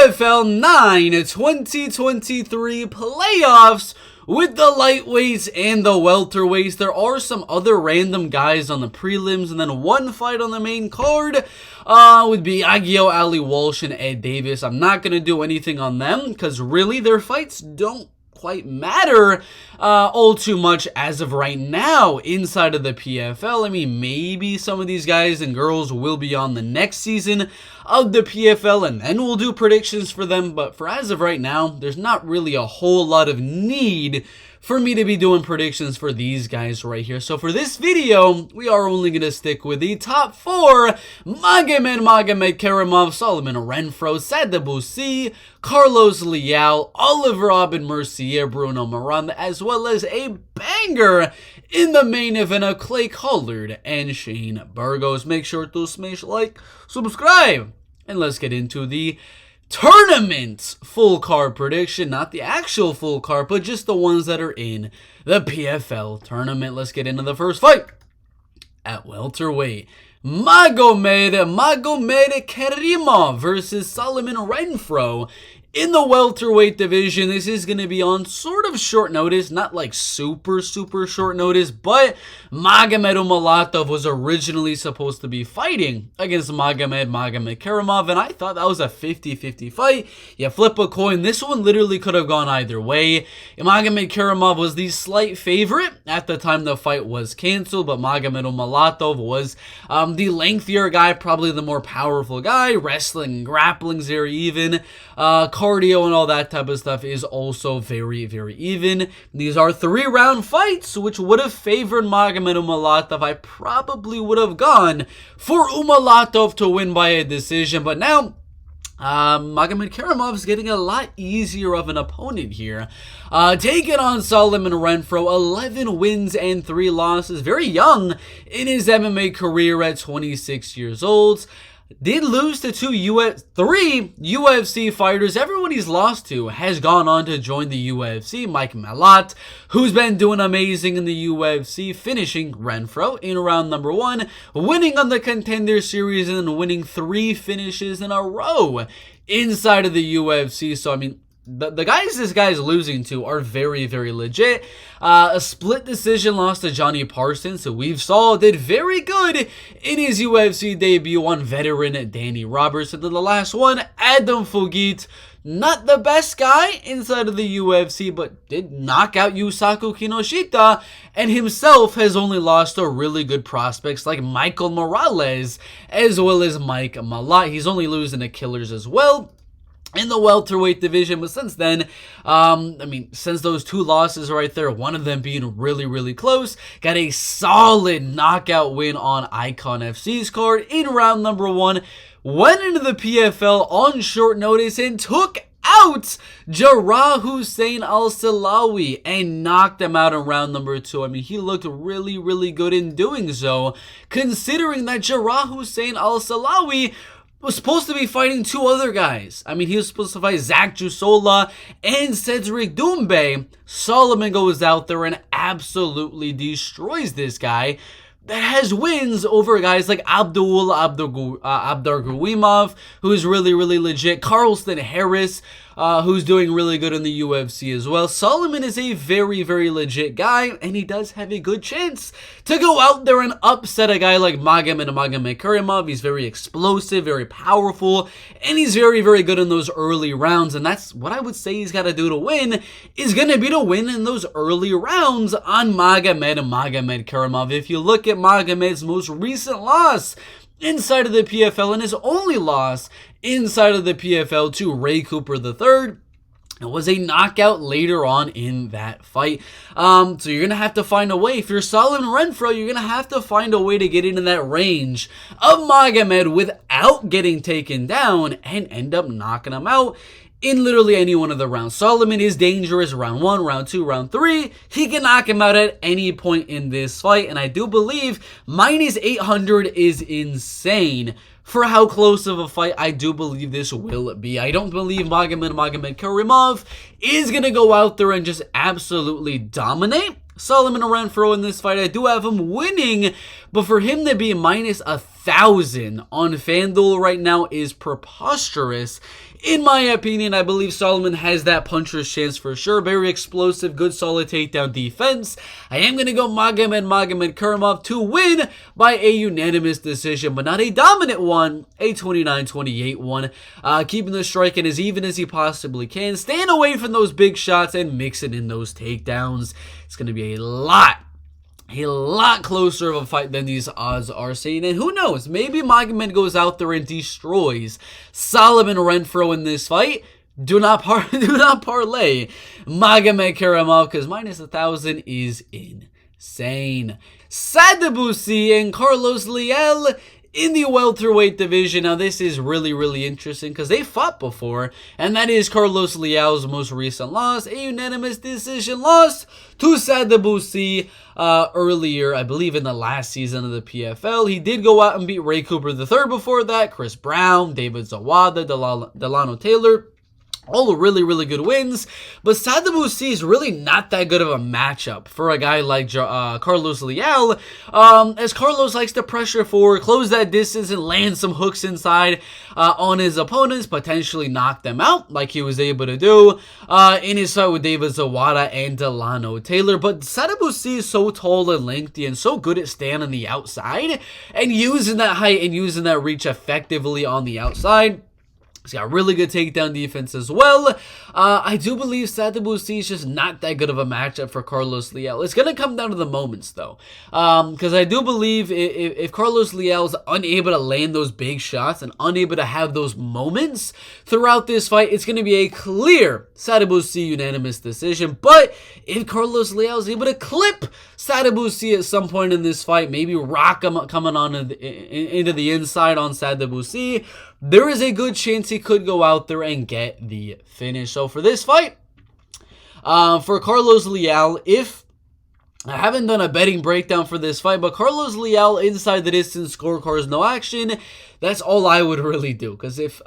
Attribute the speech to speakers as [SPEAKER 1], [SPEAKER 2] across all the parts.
[SPEAKER 1] PFL 9 2023 playoffs with the lightweights and the welterweights. There are some other random guys on the prelims, and then one fight on the main card would be Agio, Ali Walsh, and Ed Davis. I'm not going to do anything on them because really their fights don't quite matter all too much as of right now inside of the PFL. I mean, maybe some of these guys and girls will be on the next season of the PFL, and then we'll do predictions for them. But for as of right now, there's not really a whole lot of need for me to be doing predictions for these guys right here. So for this video, we are only going to stick with the top 4. Magomed Karimov, Solomon Renfro, Sadabusi, Carlos Leal, Oliver Aubin Mercier, Bruno Maranda, as well as a banger in the main event of Clay Collard and Shane Burgos. Make sure to smash like, subscribe, and let's get into the tournament full card prediction. Not the actual full card, but just the ones that are in the PFL tournament. Let's get into the first fight. At welterweight, Magomed Karimov versus Solomon Renfro. In the welterweight division, this is going to be on sort of short notice, not like super short notice, but Magomedov was originally supposed to be fighting against Magomed Karimov, and I thought that was a 50-50 fight. You flip a coin, this one literally could have gone either way. Magomed Karimov was the slight favorite at the time the fight was canceled, but Magomedov was the lengthier guy, probably the more powerful guy. Wrestling, grappling's very even. Cardio and all that type of stuff is also very even. These are 3-round fights, which would have favored Magomedov. I probably would have gone for Umalatov to win by a decision, but now Magomed Karimov is getting a lot easier of an opponent here. Taking on Solomon Renfro, 11 wins and 3 losses. Very young in his MMA career at 26 years old. Did lose to 3 UFC fighters. Everyone he's lost to has gone on to join the UFC. Mike Malott, who's been doing amazing in the UFC, finishing Renfro in round number 1, winning on the Contender Series, and then winning 3 finishes in a row inside of the UFC. So, I mean, the guys this guy's losing to are very legit. A split decision loss to Johnny Parsons, who we've saw did very good in his UFC debut on veteran Danny Robertson. And the last one, Adam Fugit, not the best guy inside of the UFC, but did knock out Yusaku Kinoshita, and himself has only lost to really good prospects like Michael Morales, as well as Mike Malott. He's only losing to killers as well in the welterweight division, but since then, since those 2 losses right there, one of them being really close, got a solid knockout win on Icon FC's card in round number 1, went into the PFL on short notice and took out Jarrah Hussein Al-Salawi and knocked him out in round number 2. I mean, he looked really good in doing so, considering that Jarrah Hussein Al-Salawi was supposed to be fighting 2 other guys. I mean, he was supposed to fight Zach Jusola and Cedric Doumbé. Solomon goes out there and absolutely destroys this guy that has wins over guys like Abdurguimov, who is really legit. Carlston Harris, who's doing really good in the UFC as well. Solomon is a very legit guy, and he does have a good chance to go out there and upset a guy like Magomed Karimov. He's very explosive, very powerful, and he's very good in those early rounds, and that's what I would say he's got to do to win, is going to be to win in those early rounds on Magomed Karimov. If you look at Magomed's most recent loss inside of the PFL, and his only loss inside of the PFL to Ray Cooper III, it was a knockout later on in that fight. So you're going to have to find a way. If you're Solomon Renfro, you're going to have to find a way to get into that range of Magomed without getting taken down and end up knocking him out in literally any one of the rounds. Solomon is dangerous round 1, round 2, round 3. He can knock him out at any point in this fight, and I do believe minus 800 is insane for how close of a fight I do believe this will be. I don't believe Magomed Karimov is going to go out there and just absolutely dominate Solomon Renfro in this fight. I do have him winning but for him to be minus 1,000 on FanDuel right now is preposterous. In my opinion, I believe Solomon has that puncher's chance for sure. Very explosive, good solid takedown defense. I am going to go Magomed Karamov to win by a unanimous decision, but not a dominant one, a 29-28 one. Keeping the striking as even as he possibly can. Staying away from those big shots and mixing in those takedowns. It's going to be a lot closer of a fight than these odds are saying. And who knows, maybe Magomed goes out there and destroys Solomon Renfro in this fight. Do not parlay Magomed Karamov, because minus 1,000 is insane. Sadibousi and Carlos Leal in the welterweight division. Now this is really interesting because they fought before, and that is Carlos Leal's most recent loss, a unanimous decision loss to Sadibousi earlier, I believe in the last season of the PFL. He did go out and beat Ray Cooper III before that, Chris Brown, David Zawada, Delano Taylor. All really good wins, but Sadibousi is really not that good of a matchup for a guy like Carlos Leal, as Carlos likes to pressure forward, close that distance, and land some hooks inside on his opponents, potentially knock them out, like he was able to do in his fight with David Zawada and Delano Taylor. But Sadibousi is so tall and lengthy and so good at staying on the outside and using that height and using that reach effectively on the outside. He's got really good takedown defense as well. I do believe Sadibousi is just not that good of a matchup for Carlos Leal. It's going to come down to the moments, though. Because I do believe if Carlos Leal is unable to land those big shots and unable to have those moments throughout this fight, it's going to be a clear Sadibousi unanimous decision. But if Carlos Leal is able to clip Sadibousi at some point in this fight, maybe rock him coming on into the inside on Sadibousi, there is a good chance he could go out there and get the finish. So for this fight, for Carlos Leal, if I haven't done a betting breakdown for this fight, but Carlos Leal inside the distance scorecards, no action, that's all I would really do. Because if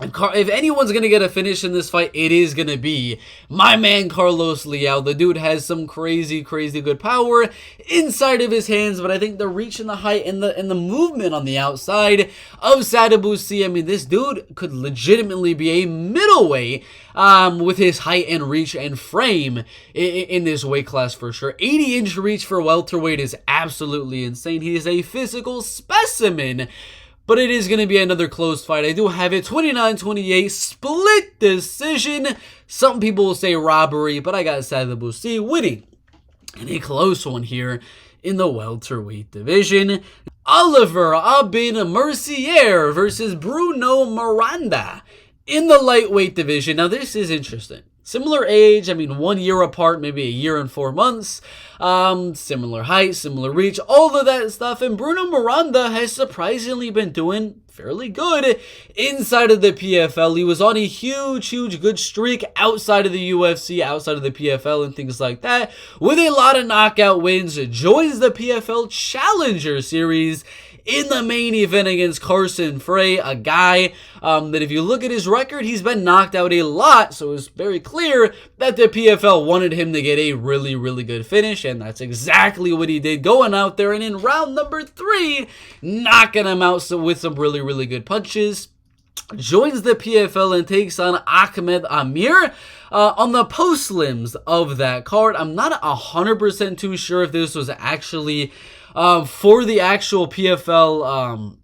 [SPEAKER 1] anyone's going to get a finish in this fight, it is going to be my man Carlos Leal. The dude has some crazy good power inside of his hands, but I think the reach and the height and the movement on the outside of Sadibousi, I mean, this dude could legitimately be a middleweight with his height and reach and frame in this weight class for sure. 80-inch reach for welterweight is absolutely insane. He is a physical specimen. But it is going to be another close fight. I do have it 29-28 split decision. Some people will say robbery, but I got Sadibousi winning in a close one here in the welterweight division. Oliver Abin Mercier versus Bruno Maranda in the lightweight division. Now this is interesting. Similar age, I mean 1 year apart, maybe a year and 4 months. Similar height, similar reach, all of that stuff. And Bruno Maranda has surprisingly been doing fairly good inside of the PFL. He was on a huge good streak outside of the UFC, outside of the PFL and things like that, with a lot of knockout wins. Joins the PFL Challenger Series in the main event against Carson Frey, a guy that if you look at his record, he's been knocked out a lot, so it's very clear that the PFL wanted him to get a really good finish, and that's exactly what he did, going out there and in round number 3, knocking him out with some really good punches. Joins the PFL and takes on Ahmed Amir on the post-limbs of that card. I'm not 100% too sure if this was actually for the actual PFL,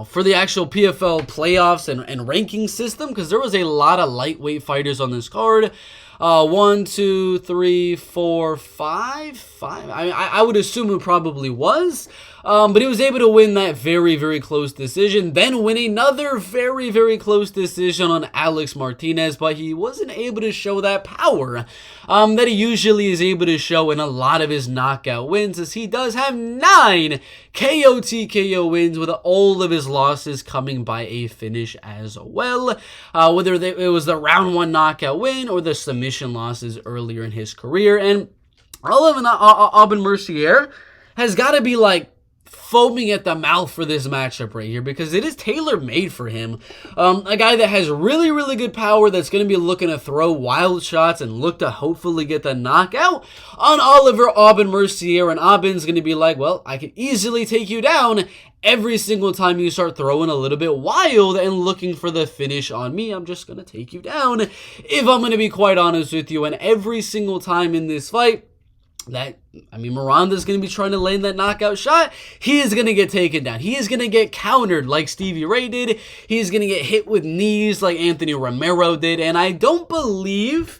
[SPEAKER 1] for the actual PFL playoffs and ranking system, because there was a lot of lightweight fighters on this card. 1, 2, 3, 4, 5. I would assume it probably was. But he was able to win that very close decision, then win another very close decision on Alex Martinez, but he wasn't able to show that power that he usually is able to show in a lot of his knockout wins, as he does have 9 KO/TKO wins, with all of his losses coming by a finish as well, whether it was the round 1 knockout win or the submission losses earlier in his career. And Oliver Abin Mercier has got to be like foaming at the mouth for this matchup right here because it is tailor-made for him. A guy that has really, really good power that's going to be looking to throw wild shots and look to hopefully get the knockout on Oliver Aubin Mercier. And Aubin's going to be like, well, I can easily take you down every single time you start throwing a little bit wild and looking for the finish on me. I'm just going to take you down if I'm going to be quite honest with you. And every single time in this fight, Miranda's going to be trying to land that knockout shot. He is going to get taken down. He is going to get countered like Stevie Ray did. He is going to get hit with knees like Anthony Romero did. And I don't believe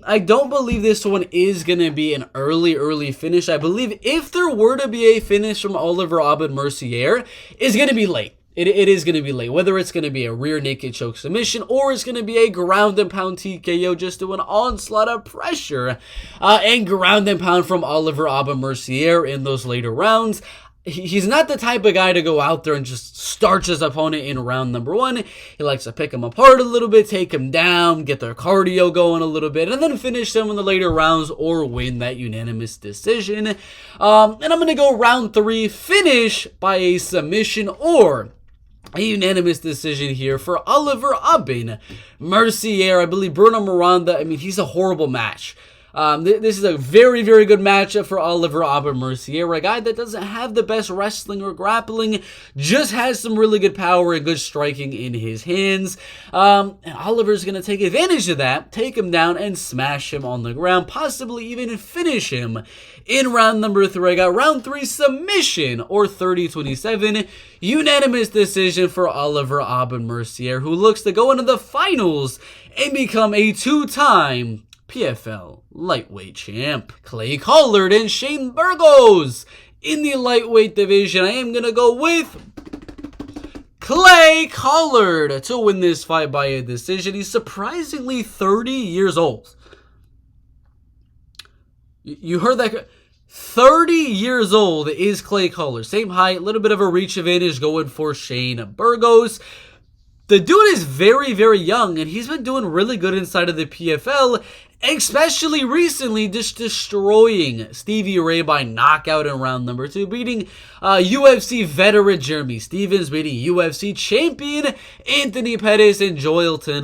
[SPEAKER 1] this one is going to be an early finish. I believe if there were to be a finish from Oliver Aubin Mercier, it's going to be late. It is going to be late, whether it's going to be a rear naked choke submission or it's going to be a ground and pound TKO, just do an onslaught of pressure and ground and pound from Oliver Aubin Mercier in those later rounds. He's not the type of guy to go out there and just starch his opponent in round number one. He likes to pick him apart a little bit, take him down, get their cardio going a little bit, and then finish them in the later rounds or win that unanimous decision. And I'm going to go round 3, finish by a submission or a unanimous decision here for Oliver Aubin Mercier. I believe Bruno Maranda, he's a horrible match. This is a very, very good matchup for Oliver Aubin Mercier, a guy that doesn't have the best wrestling or grappling, just has some really good power and good striking in his hands. And Oliver's going to take advantage of that, take him down, and smash him on the ground, possibly even finish him in round number 3. I got round 3 submission or 30-27, unanimous decision for Oliver Aubin Mercier, who looks to go into the finals and become a 2-time PFL lightweight champ. Clay Collard and Shane Burgos in the lightweight division. I am going to go with Clay Collard to win this fight by a decision. He's surprisingly 30 years old. You heard that? 30 years old is Clay Collard. Same height, a little bit of a reach advantage going for Shane Burgos. The dude is very, very young, and he's been doing really good inside of the PFL, especially recently, just destroying Stevie Ray by knockout in round number 2, beating UFC veteran Jeremy Stevens, beating UFC champion Anthony Pettis and Joelton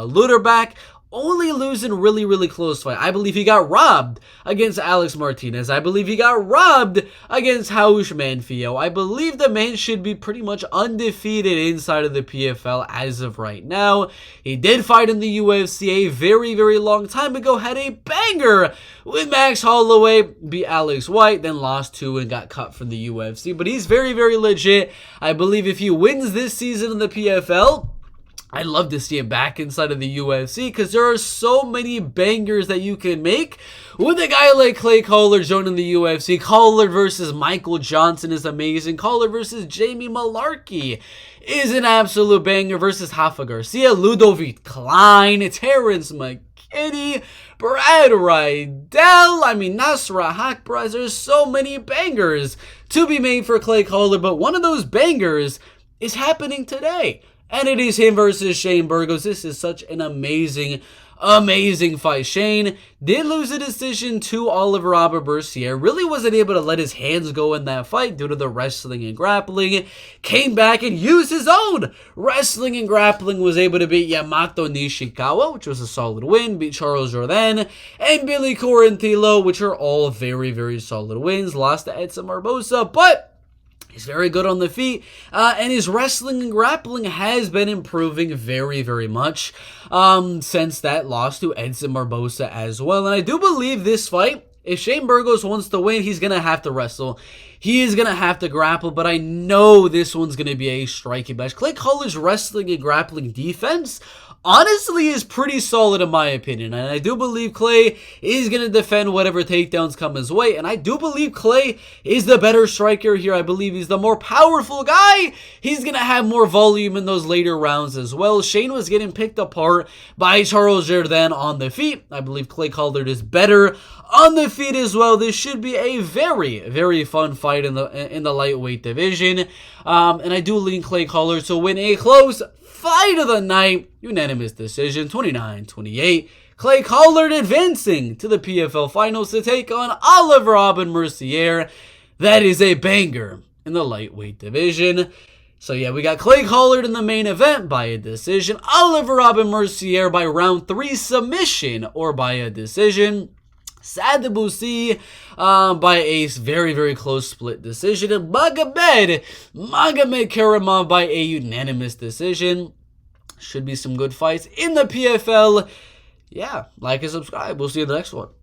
[SPEAKER 1] Luderback. Only losing really, really close fight. I believe he got robbed against Alex Martinez. I believe he got robbed against Haush Manfio. I believe the man should be pretty much undefeated inside of the PFL as of right now. He did fight in the UFC a very, very long time ago. Had a banger with Max Holloway. Beat Alex White, then lost to and got cut from the UFC. But he's very, very legit. I believe if he wins this season in the PFL, I'd love to see him back inside of the UFC because there are so many bangers that you can make with a guy like Clay Collard joining the UFC. Collard versus Michael Johnson is amazing. Collard versus Jamie Malarkey is an absolute banger versus Rafa Garcia, Ludovic Klein, Terrence McKinney, Brad Rydell, Nasra Hakbraz. There's so many bangers to be made for Clay Collard, but one of those bangers is happening today. And it is him versus Shane Burgos. This is such an amazing fight. Shane did lose a decision to Oliver Aubin Mercier. Really wasn't able to let his hands go in that fight due to the wrestling and grappling. Came back and used his own wrestling and grappling. Was able to beat Yamato Nishikawa, which was a solid win. Beat Charles Jourdain and Billy Quarantillo, which are all very, very solid wins. Lost to Edson Barbosa, but he's very good on the feet, and his wrestling and grappling has been improving very, very much since that loss to Edson Barbosa as well. And I do believe this fight, if Shane Burgos wants to win, he's going to have to wrestle. He is going to have to grapple, but I know this one's going to be a striking match. Clay Collard's wrestling and grappling defense honestly is pretty solid in my opinion, and I do believe Clay is going to defend whatever takedowns come his way, and I do believe Clay is the better striker here. I believe he's the more powerful guy. He's going to have more volume in those later rounds as well. Shane was getting picked apart by Charles Jourdain on the feet. I believe Clay Collard is better on the feet as well. This should be a very, very fun fight in the lightweight division, and I do lean Clay Collard to win a close fight of the night, unanimous decision, 29-28. Clay Collard advancing to the PFL finals to take on Oliver Aubin Mercier. That is a banger in the lightweight division. So yeah, we got Clay Collard in the main event by a decision. Oliver Robin Mercier by round 3 submission or by a decision. Sad Debussy by a very, very close split decision. And Magomed Karamov by a unanimous decision. Should be some good fights in the PFL. Yeah, like and subscribe. We'll see you in the next one.